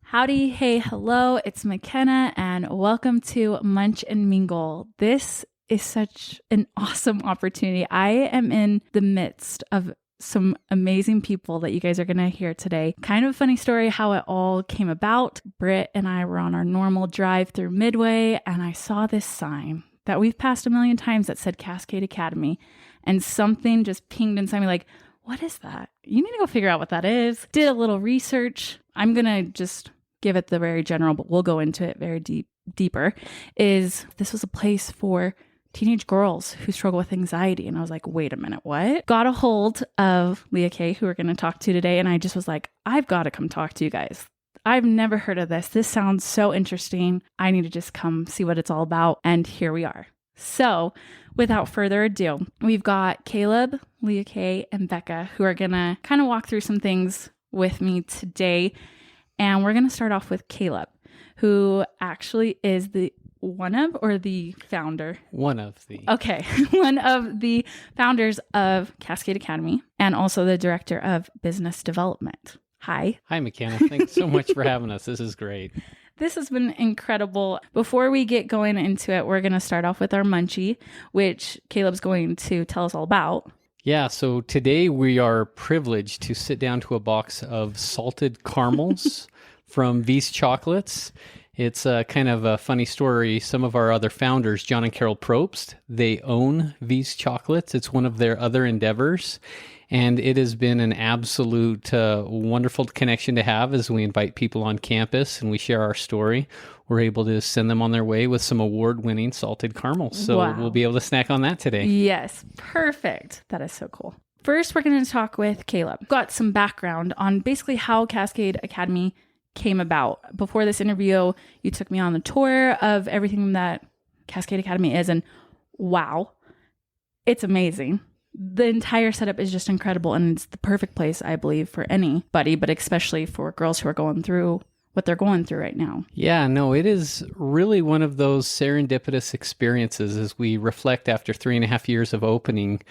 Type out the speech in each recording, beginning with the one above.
Howdy, hey, hello, it's McKenna, and welcome to Munch and Mingle. This is such an awesome opportunity. I am in the midst of some amazing people that you guys are going to hear today. Kind of a funny story how it all came about. Britt and I were on our normal drive through Midway, and I saw this sign that we've passed a million times that said Cascade Academy, and something just pinged inside me like, what is that? You need to go figure out what that is. Did a little research. I'm going to just give it the very general, but we'll go into it very deeper. This was a place for teenage girls who struggle with anxiety. And I was like, wait a minute, what? Got a hold of LeaKae, who we're going to talk to today. And I just was like, I've got to come talk to you guys. I've never heard of this. This sounds so interesting. I need to just come see what it's all about. And here we are. So without further ado, we've got Caleb, LeaKae, and Bekah, who are going to kind of walk through some things with me today. And we're going to start off with Caleb, who actually is the founder? One of the founders of Cascade Academy and also the director of business development. Hi. Hi, McKenna. Thanks so much for having us. This is great. This has been incredible. Before we get going into it, we're going to start off with our munchie, which Caleb's going to tell us all about. Yeah, so today we are privileged to sit down to a box of salted caramels from V's Chocolates. It's kind of a funny story. Some of our other founders, John and Carol Probst, they own V's Chocolates. It's one of their other endeavors. And it has been an absolute wonderful connection to have as we invite people on campus and we share our story. We're able to send them on their way with some award-winning salted caramels. So We'll be able to snack on that today. Yes, perfect. That is so cool. First, we're going to talk with Caleb. Got some background on basically how Cascade Academy came about. Before this interview, you took me on the tour of everything that Cascade Academy is, and wow, it's amazing. The entire setup is just incredible, and it's the perfect place, I believe, for anybody, but especially for girls who are going through what they're going through right now. Yeah, no, it is really one of those serendipitous experiences as we reflect after 3.5 years of opening,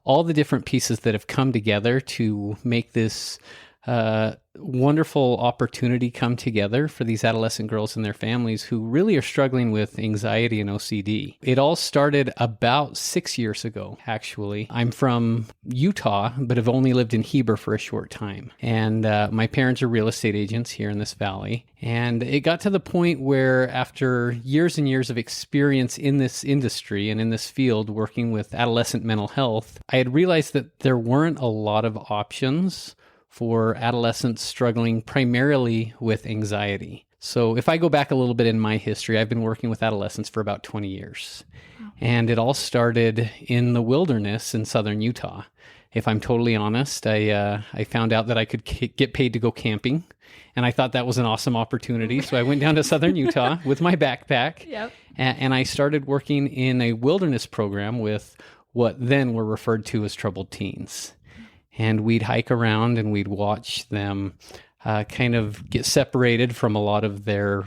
all the different pieces that have come together to make this wonderful opportunity come together for these adolescent girls and their families who really are struggling with anxiety and OCD. It all started about 6 years ago, actually. I'm from Utah, but have only lived in Heber for a short time. And my parents are real estate agents here in this valley. And it got to the point where after years and years of experience in this industry and in this field working with adolescent mental health, I had realized that there weren't a lot of options for adolescents struggling primarily with anxiety. So if I go back a little bit in my history, I've been working with adolescents for about 20 years. Wow. And it all started in the wilderness in southern Utah. If I'm totally honest, I found out that I could get paid to go camping. And I thought that was an awesome opportunity. So I went down to southern Utah with my backpack. Yep. And I started working in a wilderness program with what then were referred to as troubled teens. And we'd hike around and we'd watch them kind of get separated from a lot of their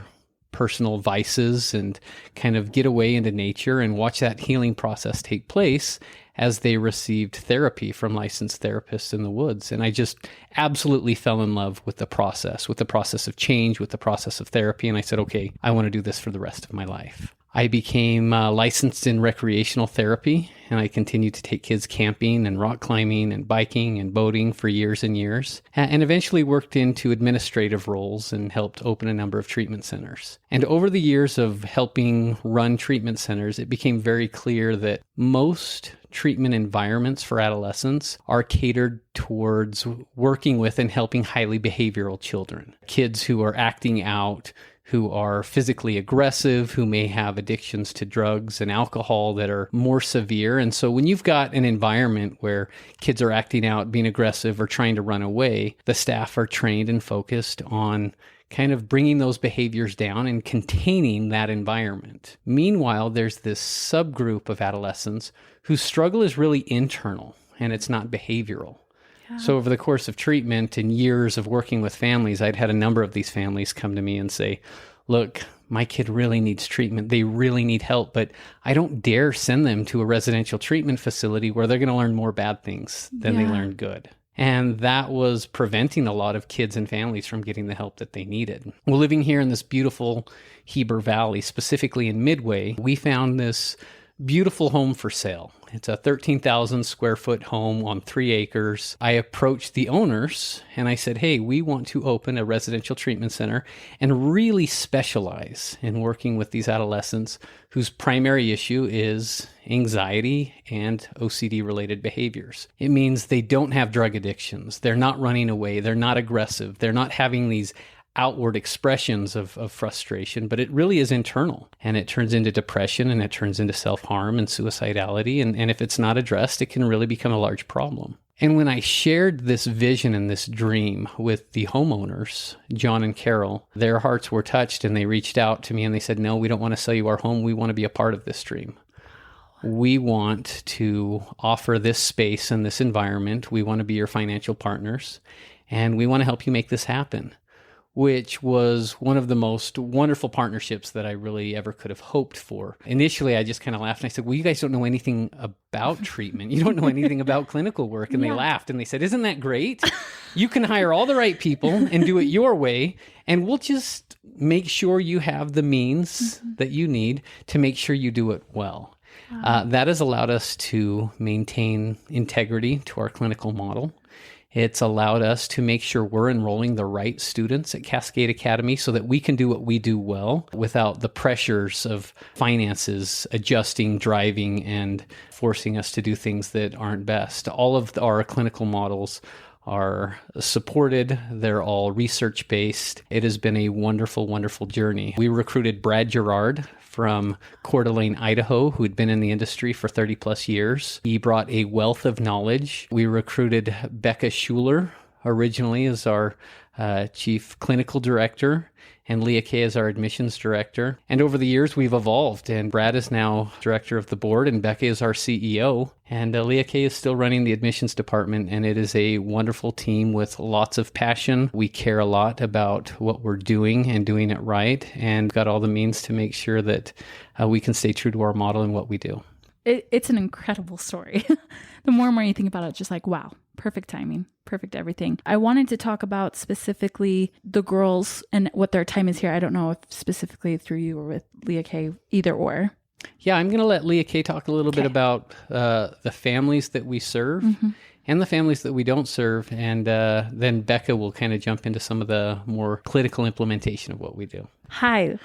personal vices and kind of get away into nature and watch that healing process take place as they received therapy from licensed therapists in the woods. And I just absolutely fell in love with the process of change, with the process of therapy. And I said, okay, I want to do this for the rest of my life. I became licensed in recreational therapy, and I continued to take kids camping and rock climbing and biking and boating for years and years, and eventually worked into administrative roles and helped open a number of treatment centers. And over the years of helping run treatment centers, it became very clear that most treatment environments for adolescents are catered towards working with and helping highly behavioral children, kids who are acting out, who are physically aggressive, who may have addictions to drugs and alcohol that are more severe. And so when you've got an environment where kids are acting out, being aggressive, or trying to run away, the staff are trained and focused on kind of bringing those behaviors down and containing that environment. Meanwhile, there's this subgroup of adolescents whose struggle is really internal and it's not behavioral. Yeah. So over the course of treatment and years of working with families, I'd had a number of these families come to me and say, look, my kid really needs treatment. They really need help, but I don't dare send them to a residential treatment facility where they're going to learn more bad things than they learn good. And that was preventing a lot of kids and families from getting the help that they needed. Well, living here in this beautiful Heber Valley, specifically in Midway, we found this beautiful home for sale. It's a 13,000 square foot home on 3 acres. I approached the owners and I said, hey, we want to open a residential treatment center and really specialize in working with these adolescents whose primary issue is anxiety and OCD related behaviors. It means they don't have drug addictions. They're not running away. They're not aggressive. They're not having these outward expressions of frustration, but it really is internal, and it turns into depression, and it turns into self-harm and suicidality. And if it's not addressed, it can really become a large problem. And when I shared this vision and this dream with the homeowners, John and Carol, their hearts were touched, and they reached out to me and they said, no, we don't want to sell you our home. We want to be a part of this dream. We want to offer this space and this environment. We want to be your financial partners, and we want to help you make this happen, which was one of the most wonderful partnerships that I really ever could have hoped for. Initially, I just kind of laughed and I said, well, you guys don't know anything about treatment. You don't know anything about clinical work. And they laughed and they said, isn't that great? You can hire all the right people and do it your way, and we'll just make sure you have the means that you need to make sure you do it well. That has allowed us to maintain integrity to our clinical model. It's allowed us to make sure we're enrolling the right students at Cascade Academy so that we can do what we do well without the pressures of finances adjusting, driving, and forcing us to do things that aren't best. All of our clinical models are supported. They're all research-based. It has been a wonderful, wonderful journey. We recruited Brad Gerard from Coeur d'Alene, Idaho, who had been in the industry for 30 plus years. He brought a wealth of knowledge. We recruited Bekah Schuler originally as our chief clinical director, and LeaKae as our admissions director. And over the years, we've evolved, and Brad is now director of the board, and Bekah is our CEO, and LeaKae is still running the admissions department, and it is a wonderful team with lots of passion. We care a lot about what we're doing and doing it right, and got all the means to make sure that we can stay true to our model and what we do. It's an incredible story. The more and more you think about it, it's just like, wow, perfect timing, perfect everything. I wanted to talk about specifically the girls and what their time is here. I don't know if specifically through you or with LeaKae, either or. Yeah, I'm going to let LeaKae talk a little bit about the families that we serve and the families that we don't serve. And then Bekah will kind of jump into some of the more clinical implementation of what we do. Hi.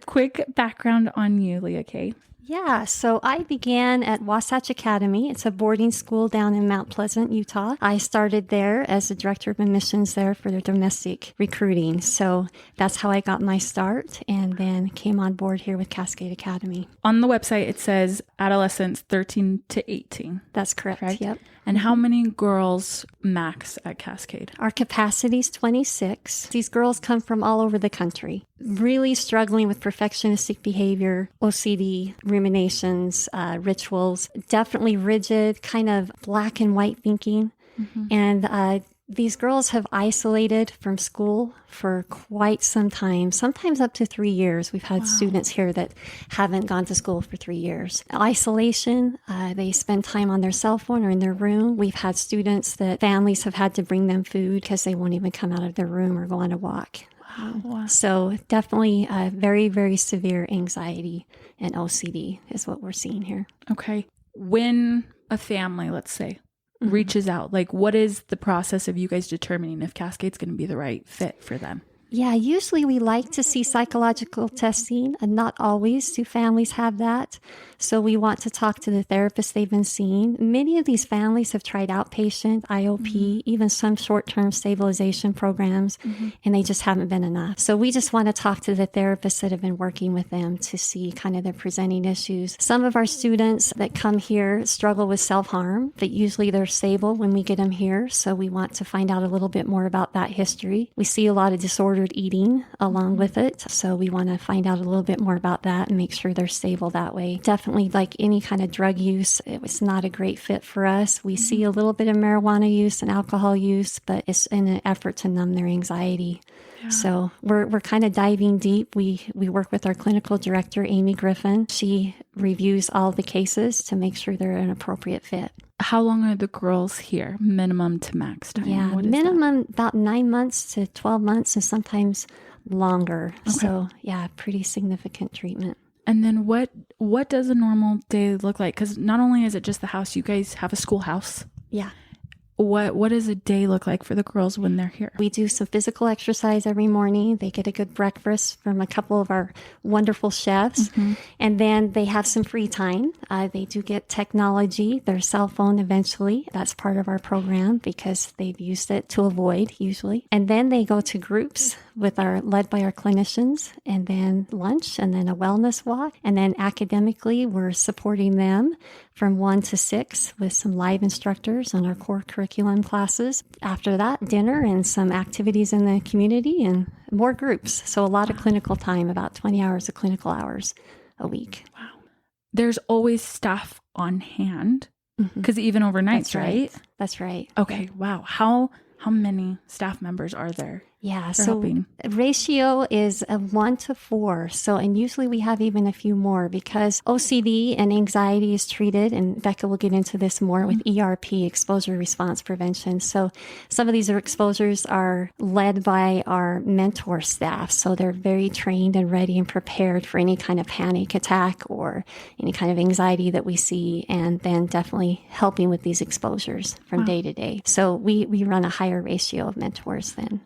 Quick background on you, LeaKae. Yeah, so I began at Wasatch Academy. It's a boarding school down in Mount Pleasant, Utah. I started there as the director of admissions there for their domestic recruiting. So that's how I got my start, and then came on board here with Cascade Academy. On the website, it says adolescents 13 to 18. That's correct? Yep. And how many girls max at Cascade? Our capacity is 26. These girls come from all over the country, really struggling with perfectionistic behavior, OCD, ruminations, rituals, definitely rigid, kind of black and white thinking. And these girls have isolated from school for quite some time, sometimes up to 3 years. We've had students here that haven't gone to school for 3 years. Isolation, they spend time on their cell phone or in their room. We've had students that families have had to bring them food because they won't even come out of their room or go on a walk. Wow. So definitely very, very severe anxiety and OCD is what we're seeing here. Okay. When a family, let's say, reaches out, like what is the process of you guys determining if Cascade's going to be the right fit for them? Yeah, usually we like to see psychological testing, and not always do families have that. So we want to talk to the therapist they've been seeing. Many of these families have tried outpatient, IOP, even some short-term stabilization programs, and they just haven't been enough. So we just want to talk to the therapists that have been working with them to see kind of their presenting issues. Some of our students that come here struggle with self-harm, but usually they're stable when we get them here. So we want to find out a little bit more about that history. We see a lot of disorders disordered eating along with it. So we want to find out a little bit more about that and make sure they're stable that way. Definitely, like any kind of drug use, it was not a great fit for us. We see a little bit of marijuana use and alcohol use, but it's in an effort to numb their anxiety. Yeah. So we're kind of diving deep. We work with our clinical director, Amy Griffin. She reviews all the cases to make sure they're an appropriate fit. How long are the girls here, minimum to max time? Yeah, minimum about 9 months to 12 months and sometimes longer. Okay. So yeah, pretty significant treatment. And then what does a normal day look like? Because not only is it just the house, you guys have a schoolhouse. Yeah. What does a day look like for the girls when they're here? We do some physical exercise every morning. They get a good breakfast from a couple of our wonderful chefs. Mm-hmm. And then they have some free time. They do get technology, their cell phone eventually. That's part of our program because they've used it to avoid usually. And then they go to groups led by our clinicians, and then lunch, and then a wellness walk. And then academically, we're supporting them from 1 to 6 with some live instructors on our core curriculum classes. After that, dinner and some activities in the community and more groups. So a lot of clinical time, about 20 hours of clinical hours a week. Wow. There's always staff on hand because even overnights, right? That's right. Okay. Wow. How many staff members are there? Yeah, so ratio is a 1 to 4. And usually we have even a few more because OCD and anxiety is treated, and Bekah will get into this more with ERP, exposure response prevention. So some of these exposures are led by our mentor staff. So they're very trained and ready and prepared for any kind of panic attack or any kind of anxiety that we see, and then definitely helping with these exposures from day to day. So we run a higher ratio of mentors than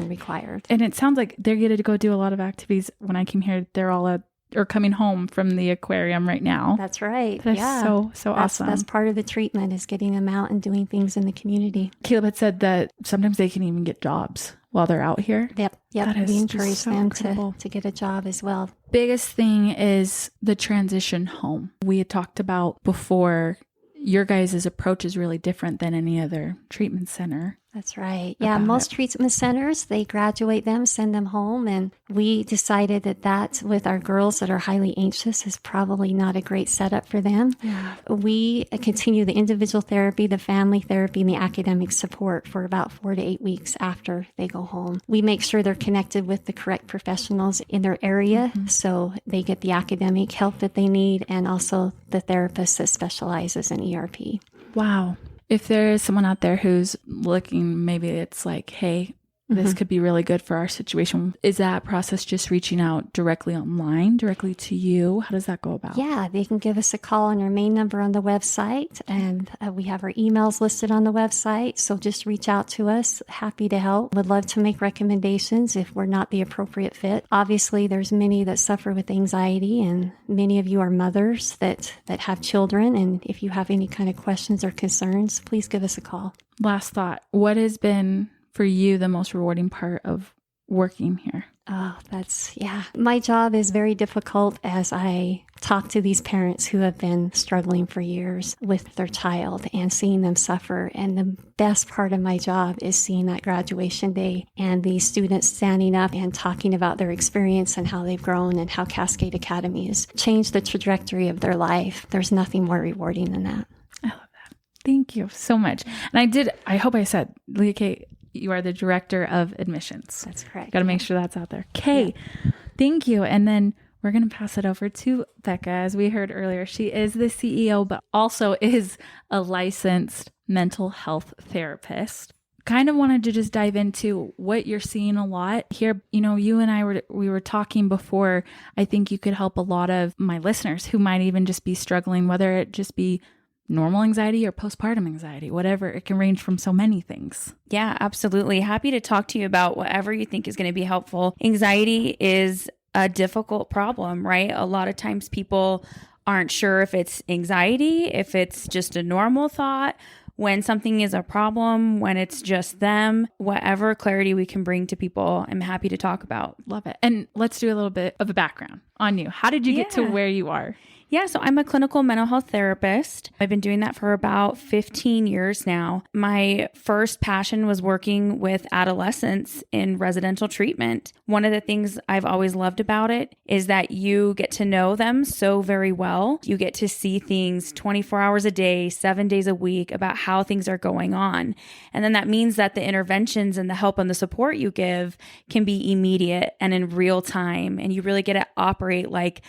required. And it sounds like they're going to go do a lot of activities. When I came here, they're all coming home from the aquarium right now. That's right. That's so awesome. That's part of the treatment is getting them out and doing things in the community. Caleb had said that sometimes they can even get jobs while they're out here. Yep. We encourage them to get a job as well. Biggest thing is the transition home. We had talked about before, your guys' approach is really different than any other treatment center. That's right. Yeah, most treatment centers, they graduate them, send them home. And we decided that with our girls that are highly anxious is probably not a great setup for them. Yeah. We continue the individual therapy, the family therapy, and the academic support for about 4 to 8 weeks after they go home. We make sure they're connected with the correct professionals in their area so they get the academic help that they need and also the therapist that specializes in ERP. Wow. If there is someone out there who's looking, maybe it's like, hey, this could be really good for our situation. Is that process just reaching out directly online, directly to you? How does that go about? Yeah, they can give us a call on our main number on the website, and we have our emails listed on the website. So just reach out to us. Happy to help. Would love to make recommendations if we're not the appropriate fit. Obviously, there's many that suffer with anxiety, and many of you are mothers that have children. And if you have any kind of questions or concerns, please give us a call. Last thought. What has been for you the most rewarding part of working here? Oh, my job is very difficult as I talk to these parents who have been struggling for years with their child and seeing them suffer. And the best part of my job is seeing that graduation day and these students standing up and talking about their experience and how they've grown and how Cascade Academy has changed the trajectory of their life. There's nothing more rewarding than that. I love that. Thank you so much. And I hope I said, LeaKae, you are the director of admissions. That's correct. Got to make sure that's out there. Okay. Yeah. Thank you. And then we're going to pass it over to Bekah. As we heard earlier, she is the CEO, but also is a licensed mental health therapist. Kind of wanted to just dive into what you're seeing a lot here. You know, you and I were talking before. I think you could help a lot of my listeners who might even just be struggling, whether it just be normal anxiety or postpartum anxiety, whatever. It can range from so many things. Yeah, absolutely. Happy to talk to you about whatever you think is going to be helpful. Anxiety is a difficult problem, right? A lot of times people aren't sure if it's anxiety, if it's just a normal thought, when something is a problem, when it's just them. Whatever clarity we can bring to people, I'm happy to talk about. Love it. And let's do a little bit of a background on you. How did you get to where you are? Yeah, so I'm a clinical mental health therapist. I've been doing that for about 15 years now. My first passion was working with adolescents in residential treatment. One of the things I've always loved about it is that you get to know them so very well. You get to see things 24 hours a day, 7 days a week about how things are going on. And then that means that the interventions and the help and the support you give can be immediate and in real time. And you really get to operate like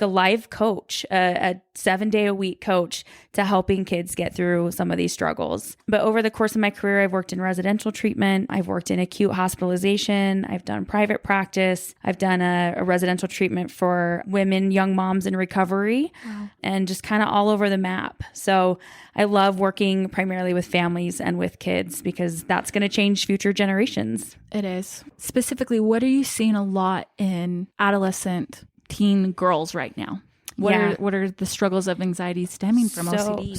a live coach, a 7-day-a-week coach to helping kids get through some of these struggles. But over the course of my career, I've worked in residential treatment. I've worked in acute hospitalization. I've done private practice. I've done a residential treatment for women, young moms in recovery, and just kind of all over the map. So I love working primarily with families and with kids because that's going to change future generations. It is. Specifically, what are you seeing a lot in adolescent teen girls right now? What are the struggles of anxiety stemming from OCD?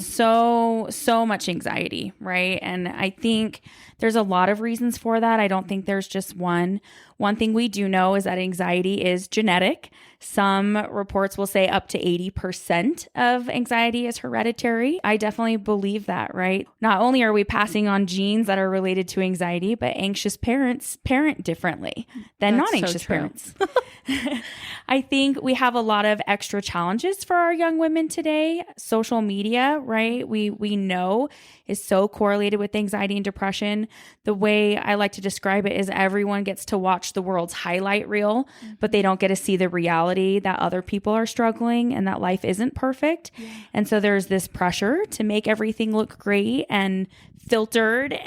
So much anxiety, right? And I think there's a lot of reasons for that. I don't think there's just one. One thing we do know is that anxiety is genetic. Some reports will say up to 80% of anxiety is hereditary. I definitely believe that, right? Not only are we passing on genes that are related to anxiety, but anxious parents parent differently than non-anxious parents. I think we have a lot of extra challenges for our young women today. Social media, right? We know is so correlated with anxiety and depression. The way I like to describe it is everyone gets to watch the world's highlight reel, but they don't get to see the reality that other people are struggling and that life isn't perfect. Yeah. And so there's this pressure to make everything look great and filtered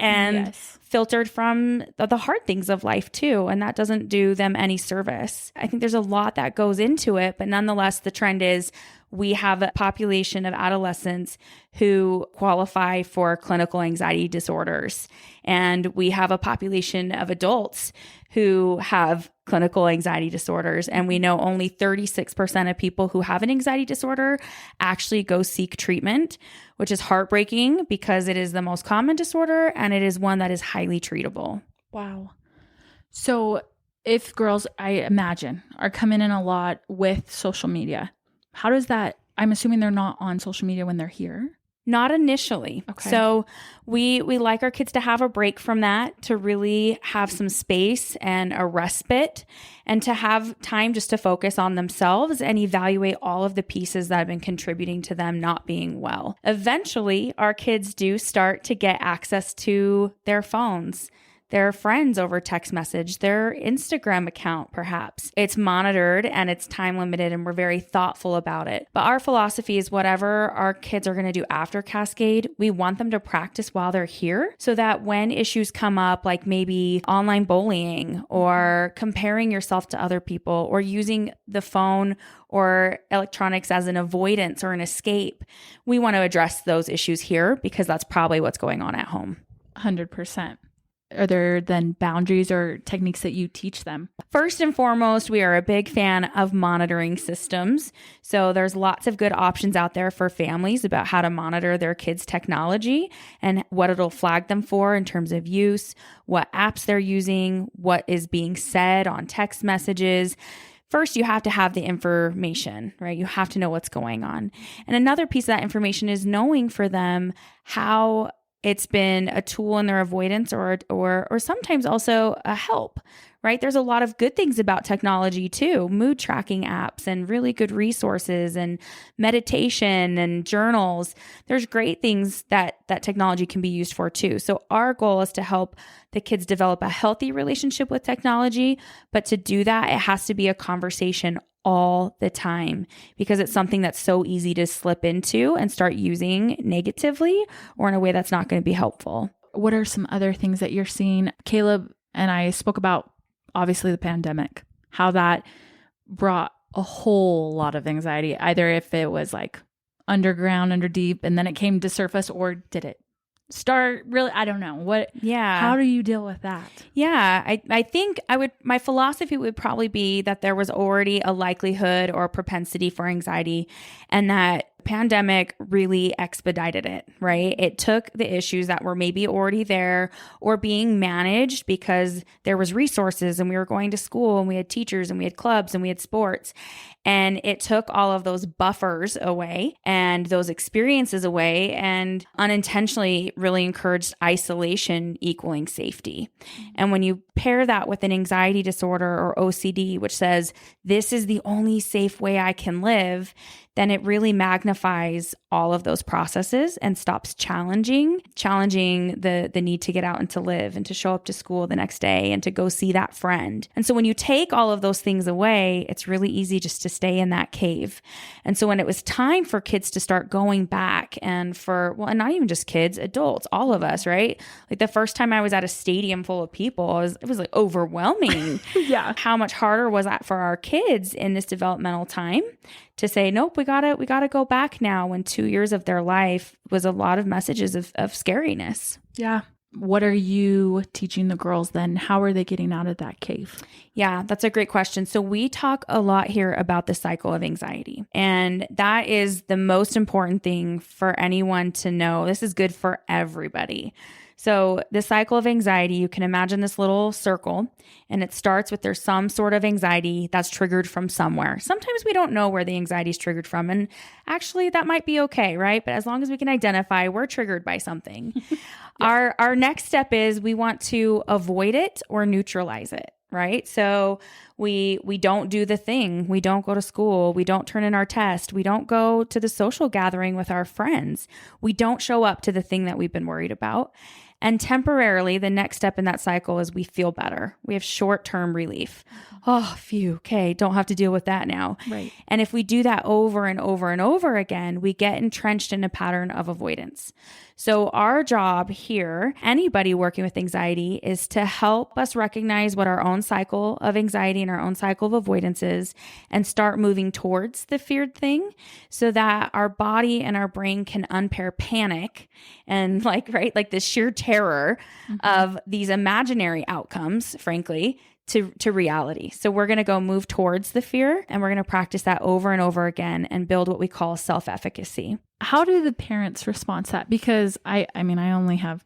filtered from the hard things of life too. And that doesn't do them any service. I think there's a lot that goes into it, but nonetheless, the trend is we have a population of adolescents who qualify for clinical anxiety disorders. And we have a population of adults who have clinical anxiety disorders. And we know only 36% of people who have an anxiety disorder actually go seek treatment, which is heartbreaking because it is the most common disorder and it is one that is highly treatable. Wow. So if girls, I imagine, are coming in a lot with social media, how does that, I'm assuming they're not on social media when they're here? Not initially. Okay. So we like our kids to have a break from that, to really have some space and a respite, and to have time just to focus on themselves and evaluate all of the pieces that have been contributing to them not being well. Eventually, our kids do start to get access to their phones, their friends over text message, their Instagram account, perhaps. It's monitored and it's time limited and we're very thoughtful about it. But our philosophy is whatever our kids are going to do after Cascade, we want them to practice while they're here so that when issues come up, like maybe online bullying or comparing yourself to other people or using the phone or electronics as an avoidance or an escape, we want to address those issues here because that's probably what's going on at home. 100%. Are there then boundaries or techniques that you teach them? First and foremost, we are a big fan of monitoring systems. So there's lots of good options out there for families about how to monitor their kids' technology and what it'll flag them for in terms of use, what apps they're using, what is being said on text messages. First, you have to have the information, right? You have to know what's going on. And another piece of that information is knowing for them how it's been a tool in their avoidance or sometimes also a help, right? There's a lot of good things about technology too, mood tracking apps and really good resources and meditation and journals. There's great things that technology can be used for too. So our goal is to help the kids develop a healthy relationship with technology, but to do that, it has to be a conversation all the time because it's something that's so easy to slip into and start using negatively or in a way that's not going to be helpful. What are some other things that you're seeing? Caleb and I spoke about obviously the pandemic, how that brought a whole lot of anxiety, either if it was like underground, under deep, and then it came to surface, or did it start really? I don't know. How do you deal with that? Yeah, I think my philosophy would probably be that there was already a likelihood or propensity for anxiety and that Pandemic really expedited it, right? It took the issues that were maybe already there or being managed because there was resources and we were going to school and we had teachers and we had clubs and we had sports. And it took all of those buffers away and those experiences away and unintentionally really encouraged isolation equaling safety. And when you pair that with an anxiety disorder or OCD, which says, this is the only safe way I can live, then it really magnifies all of those processes and stops challenging the need to get out and to live and to show up to school the next day and to go see that friend. And so when you take all of those things away, it's really easy just to stay in that cave. And so when it was time for kids to start going back and and not even just kids, adults, all of us, right? Like the first time I was at a stadium full of people, it was like overwhelming. Yeah. How much harder was that for our kids in this developmental time to say, nope, we gotta go back now, when 2 years of their life was a lot of messages of scariness. Yeah. What are you teaching the girls then? How are they getting out of that cave? Yeah, that's a great question. So we talk a lot here about the cycle of anxiety, and that is the most important thing for anyone to know. This is good for everybody. So the cycle of anxiety, you can imagine this little circle, and it starts with there's some sort of anxiety that's triggered from somewhere. Sometimes we don't know where the anxiety is triggered from, and actually that might be okay, right? But as long as we can identify we're triggered by something. Yeah. Our next step is we want to avoid it or neutralize it, right? So we don't do the thing. We don't go to school. We don't turn in our test. We don't go to the social gathering with our friends. We don't show up to the thing that we've been worried about. And temporarily, the next step in that cycle is we feel better. We have short-term relief. Oh, phew, okay, don't have to deal with that now. Right. And if we do that over and over and over again, we get entrenched in a pattern of avoidance. So our job here, anybody working with anxiety, is to help us recognize what our own cycle of anxiety and our own cycle of avoidance is and start moving towards the feared thing so that our body and our brain can unpair panic and like the sheer terror of these imaginary outcomes, frankly, to reality. So we're going to go move towards the fear, and we're going to practice that over and over again and build what we call self-efficacy. How do the parents respond to that? Because I only have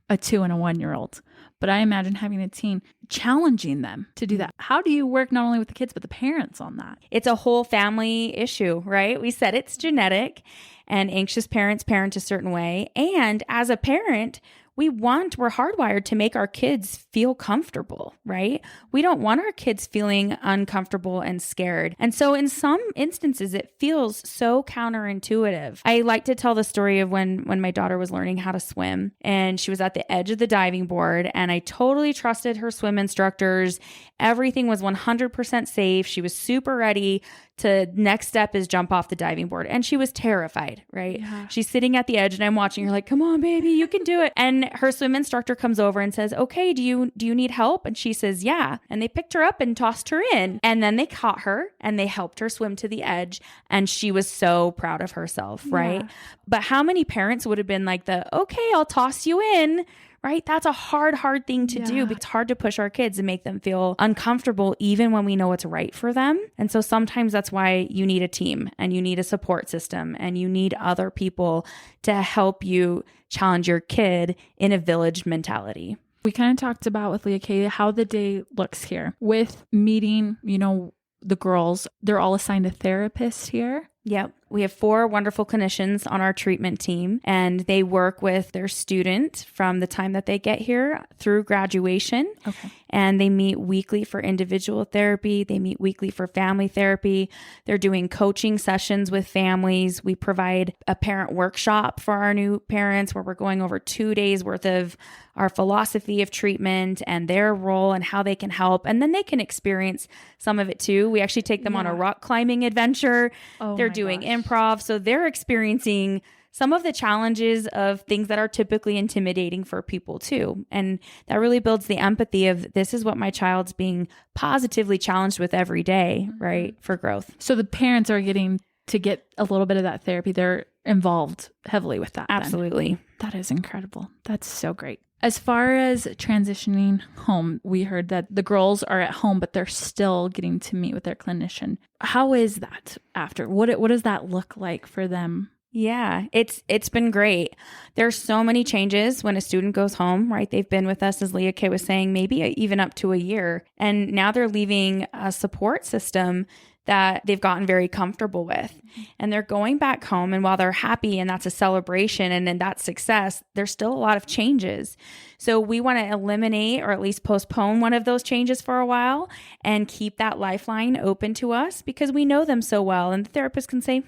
a 2 and a 1-year-old, but I imagine having a teen, challenging them to do that. How do you work not only with the kids, but the parents on that? It's a whole family issue, right? We said it's genetic, and anxious parents parent a certain way. And as a parent, we're hardwired to make our kids feel comfortable, right? We don't want our kids feeling uncomfortable and scared. And so in some instances, it feels so counterintuitive. I like to tell the story of when my daughter was learning how to swim, and she was at the edge of the diving board, and I totally trusted her swim instructors. Everything was 100% safe. She was super ready to next step is jump off the diving board. And she was terrified, right? Yeah. She's sitting at the edge and I'm watching her like, come on, baby, you can do it. And her swim instructor comes over and says, okay, do you need help? And she says, yeah. And they picked her up and tossed her in. And then they caught her and they helped her swim to the edge. And she was so proud of herself, right? Yeah. But how many parents would have been like okay, I'll toss you in, right? That's a hard thing to do. It's hard to push our kids and make them feel uncomfortable even when we know what's right for them. And so sometimes that's why you need a team and you need a support system and you need other people to help you challenge your kid in a village mentality. We kind of talked about with LeaKae how the day looks here with meeting, the girls. They're all assigned a therapist here. Yep. We have 4 wonderful clinicians on our treatment team, and they work with their student from the time that they get here through graduation. Okay. And they meet weekly for individual therapy. They meet weekly for family therapy. They're doing coaching sessions with families. We provide a parent workshop for our new parents where we're going over 2 days worth of our philosophy of treatment and their role and how they can help. And then they can experience some of it too. We actually take them on a rock climbing adventure. They're doing improv. So they're experiencing some of the challenges of things that are typically intimidating for people too. And that really builds the empathy of this is what my child's being positively challenged with every day, right? For growth. So the parents are getting to get a little bit of that therapy. They're involved heavily with that. Absolutely. Then. That is incredible. That's so great. As far as transitioning home, we heard that the girls are at home, but they're still getting to meet with their clinician. How is that after? What does that look like for them? Yeah, it's been great. There's so many changes when a student goes home, right? They've been with us, as LeaKae was saying, maybe even up to a year. And now they're leaving a support system that they've gotten very comfortable with. And they're going back home. And while they're happy and that's a celebration and that's success, there's still a lot of changes. So we want to eliminate or at least postpone one of those changes for a while and keep that lifeline open to us because we know them so well. And the therapist can say,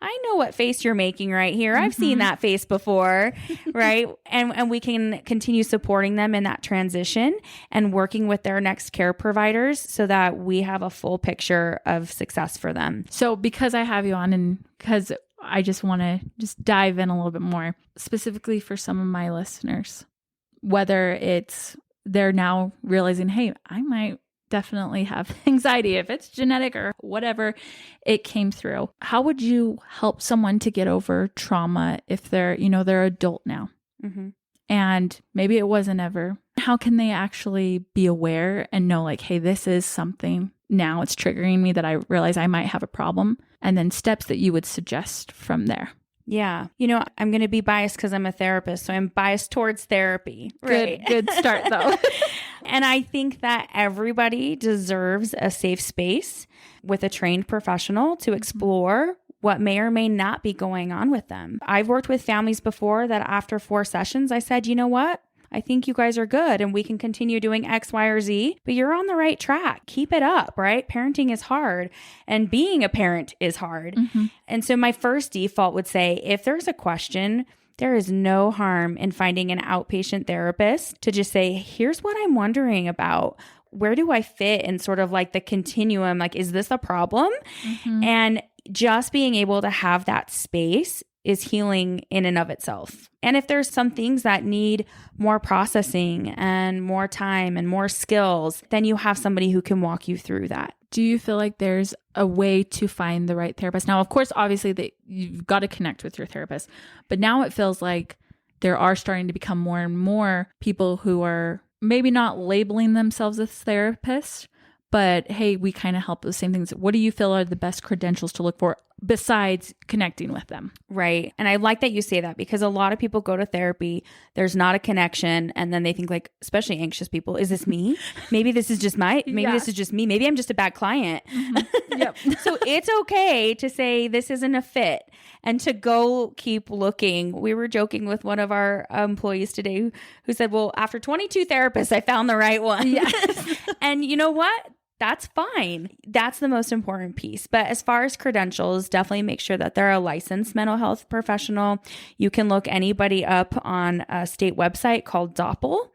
I know what face you're making right here. I've seen that face before, right? And we can continue supporting them in that transition and working with their next care providers so that we have a full picture of success for them. So because I have you on and because I just want to just dive in a little bit more, specifically for some of my listeners, whether it's they're now realizing, hey, I might definitely have anxiety if it's genetic or whatever it came through. How would you help someone to get over trauma if they're adult now? And maybe it wasn't ever. How can they actually be aware and know like, hey, this is something now it's triggering me that I realize I might have a problem, and then steps that you would suggest from there? Yeah. I'm going to be biased because I'm a therapist, so I'm biased towards therapy. Right? Good start though. And I think that everybody deserves a safe space with a trained professional to explore what may or may not be going on with them. I've worked with families before that after 4 sessions, I said, you know what? I think you guys are good and we can continue doing X, Y, or Z, but you're on the right track. Keep it up, right? Parenting is hard and being a parent is hard. And so my first default would say, if there's a question, there is no harm in finding an outpatient therapist to just say, here's what I'm wondering about. Where do I fit in sort of like the continuum? Like, is this a problem? And just being able to have that space is healing in and of itself. And if there's some things that need more processing and more time and more skills, then you have somebody who can walk you through that. Do you feel like there's a way to find the right therapist? Now, of course, obviously that you've got to connect with your therapist, but now it feels like there are starting to become more and more people who are maybe not labeling themselves as therapists, but hey, we kind of help with the same things. What do you feel are the best credentials to look for besides connecting with them? Right. And I like that you say that because a lot of people go to therapy, there's not a connection. And then they think like, especially anxious people, is this me? Maybe this is just this is just me. Maybe I'm just a bad client. Yep. So it's okay to say this isn't a fit and to go keep looking. We were joking with one of our employees today who said, well, after 22 therapists, I found the right one. Yes. And you know what? That's fine. That's the most important piece. But as far as credentials, definitely make sure that they're a licensed mental health professional. You can look anybody up on a state website called DOPL.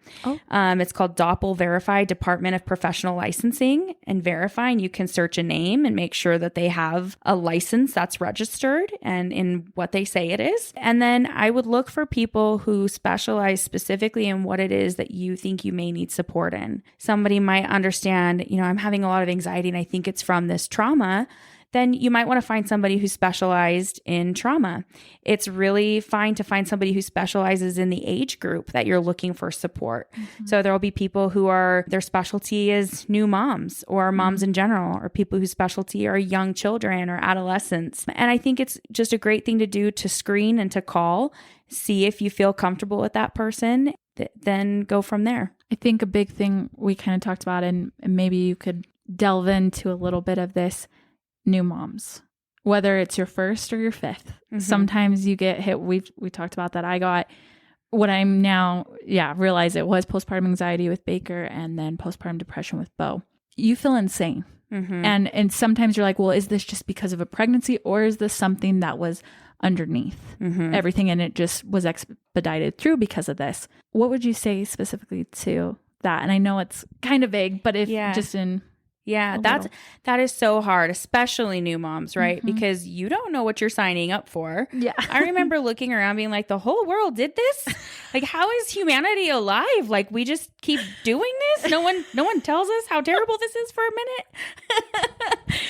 It's called DOPL Verified Department of Professional Licensing and Verifying. You can search a name and make sure that they have a license that's registered and in what they say it is. And then I would look for people who specialize specifically in what it is that you think you may need support in. Somebody might understand, I'm having a lot of anxiety and I think it's from this trauma, then you might want to find somebody who's specialized in trauma. It's really fine to find somebody who specializes in the age group that you're looking for support. So there will be people who their specialty is new moms or moms in general, or people whose specialty are young children or adolescents. And I think it's just a great thing to do to screen and to call, see if you feel comfortable with that person, then go from there. I think a big thing we kind of talked about, and maybe you could delve into a little bit of this, new moms, whether it's your first or your fifth. Sometimes you get hit. We talked about that. I got what I'm now, realize it was postpartum anxiety with Baker and then postpartum depression with Bo. You feel insane. And sometimes you're like, well, is this just because of a pregnancy or is this something that was underneath everything and it just was expedited through because of this? What would you say specifically to that? And I know it's kind of vague, but if just in that is so hard, especially new moms, right? Because you don't know what you're signing up for. I remember looking around being like, the whole world did this? Like, how is humanity alive? Like, we just keep doing this? No one tells us how terrible this is for a minute.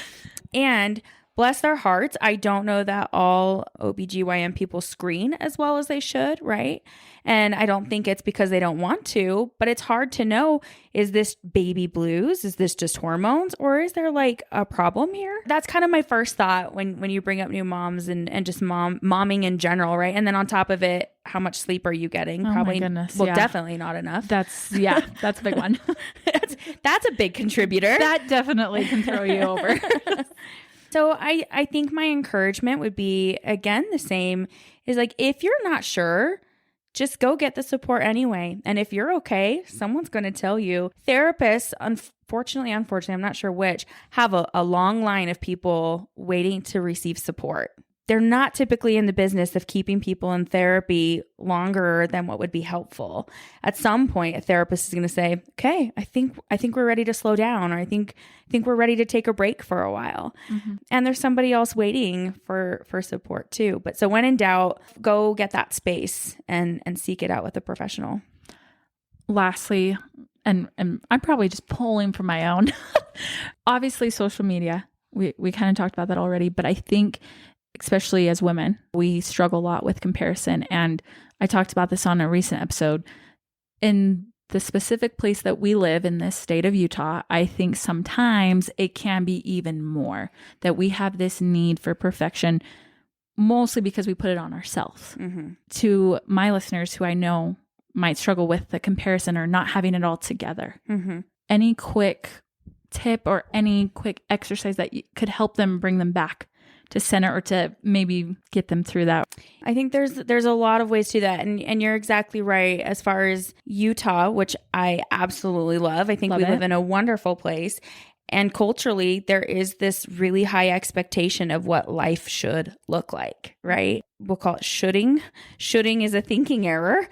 And bless their hearts, I don't know that all OBGYN people screen as well as they should, right? And I don't think it's because they don't want to, but it's hard to know, is this baby blues? Is this just hormones? Or is there like a problem here? That's kind of my first thought when you bring up new moms and just momming in general, right? And then on top of it, how much sleep are you getting? Oh Probably, my goodness. well, Yeah. definitely not enough. That's a big one. That's a big contributor. That definitely can throw you over. So I think my encouragement would be, again, the same, is like, if you're not sure, just go get the support anyway. And if you're okay, someone's going to tell you. Therapists, unfortunately, I'm not sure which, have a long line of people waiting to receive support. They're not typically in the business of keeping people in therapy longer than what would be helpful. At some point, a therapist is going to say, okay, I think we're ready to slow down, or I think we're ready to take a break for a while. Mm-hmm. And there's somebody else waiting for support too. But so when in doubt, go get that space and seek it out with a professional. Lastly, and I'm probably just pulling from my own, obviously social media, we kind of talked about that already, but I think especially as women, we struggle a lot with comparison. And I talked about this on a recent episode. In the specific place that we live in this state of Utah, I think sometimes it can be even more that we have this need for perfection, mostly because we put it on ourselves. Mm-hmm. To my listeners who I know might struggle with the comparison or not having it all together, mm-hmm. any quick tip or any quick exercise that could help them bring them back to center or to maybe get them through that? I think there's a lot of ways to that. And you're exactly right. As far as Utah, which I absolutely love, I think we live in a wonderful place. And culturally, there is this really high expectation of what life should look like, right? We'll call it shoulding. Shoulding is a thinking error.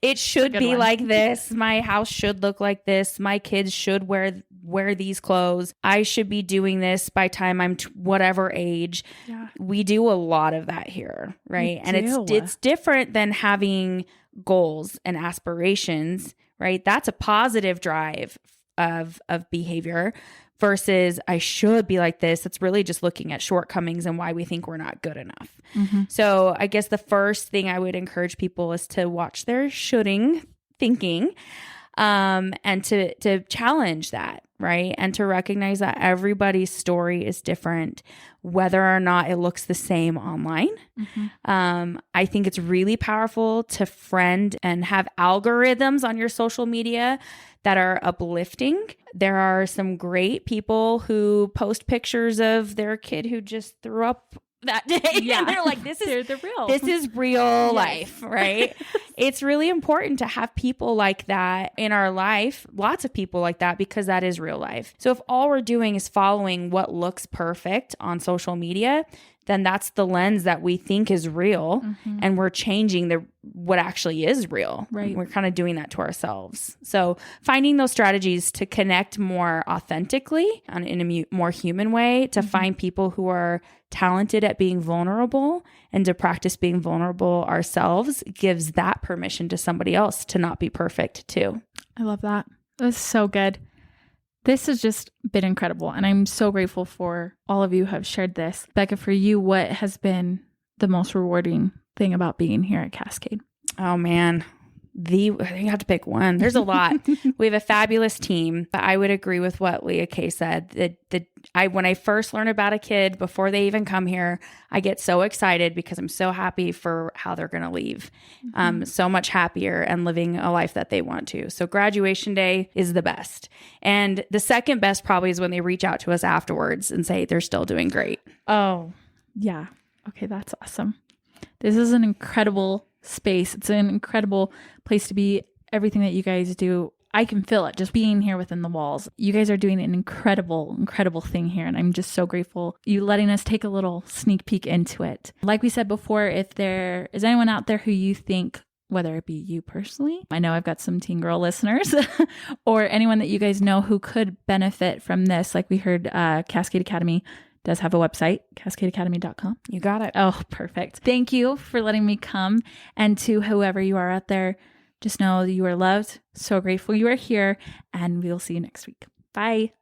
It should be one. Like this. My house should look like this. My kids should wear these clothes. I should be doing this by time I'm whatever age. Yeah. We do a lot of that here, right? And it's different than having goals and aspirations, right? That's a positive drive of behavior versus I should be like this. It's really just looking at shortcomings and why we think we're not good enough. Mm-hmm. So I guess the first thing I would encourage people is to watch their shoulding thinking, and to challenge that, right? And to recognize that everybody's story is different, whether or not it looks the same online. Mm-hmm. I think it's really powerful to friend and have algorithms on your social media that are uplifting. There are some great people who post pictures of their kid who just threw up that day. Yeah. And they're like, this is real life, right? It's really important to have people like that in our life, lots of people like that, because that is real life. So if all we're doing is following what looks perfect on social media, then that's the lens that we think is real. Mm-hmm. And we're changing what actually is real. Right. We're kind of doing that to ourselves. So finding those strategies to connect more authentically in a more human way, to mm-hmm. find people who are talented at being vulnerable and to practice being vulnerable ourselves, gives that permission to somebody else to not be perfect too. I love that. That's so good. This has just been incredible. And I'm so grateful for all of you who have shared this. Bekah, for you, what has been the most rewarding thing about being here at Cascade? Oh, man. You have to pick one. There's a lot. We have a fabulous team. But I would agree with what LeaKae said. When I first learn about a kid before they even come here, I get so excited because I'm so happy for how they're going to leave. Mm-hmm. So much happier and living a life that they want to. So graduation day is the best. And the second best probably is when they reach out to us afterwards and say they're still doing great. Oh, yeah. Okay, that's awesome. This is an incredible space. It's an incredible place to be. Everything that you guys do, I can feel it just being here within the walls. You guys are doing an incredible thing here. And I'm just so grateful you letting us take a little sneak peek into it. Like we said before, if there is anyone out there who you think, whether it be you personally, I know I've got some teen girl listeners, or anyone that you guys know who could benefit from this, like we heard, Cascade Academy does have a website, cascadeacademy.com. You got it. Oh, perfect. Thank you for letting me come. And to whoever you are out there, just know that you are loved. So grateful you are here, and we'll see you next week. Bye.